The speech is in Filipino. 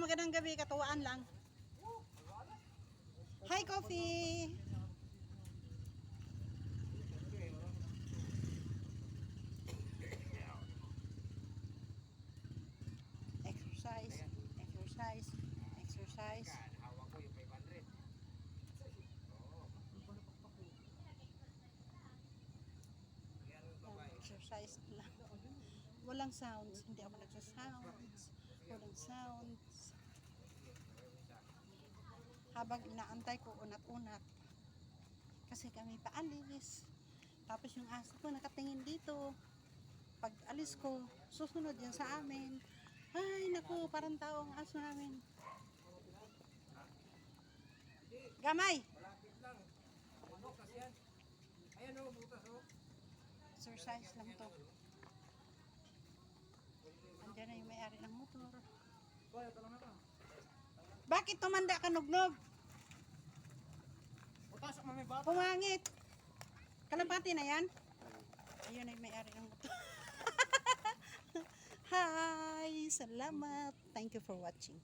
magandang gabi, katuwaan lang. Hi, Coffee! Exercise, exercise, exercise. Hawak ko yung 500. Exercise lang. Walang sounds. Hindi ako nagsasounds. Walang sounds. Habang inaantay ko unat-unat. Kasi kami paalis. Tapos yung aso ko nakatingin dito. Pag alis ko, susunod yan sa amin. Ay, naku, parang tao ang aso namin. Gamay! Malapit lang. Ano kasi yan? Ayan o, butas o. Exercise lang to. Andiyan na yung may-ari ng motor. Bakit tumanda ka, Nugnog? Putasok mami ba? Pumangit. Kalapati na yan? Ayun na yung may-ari ng motor. Hi! Salamat! Thank you for watching.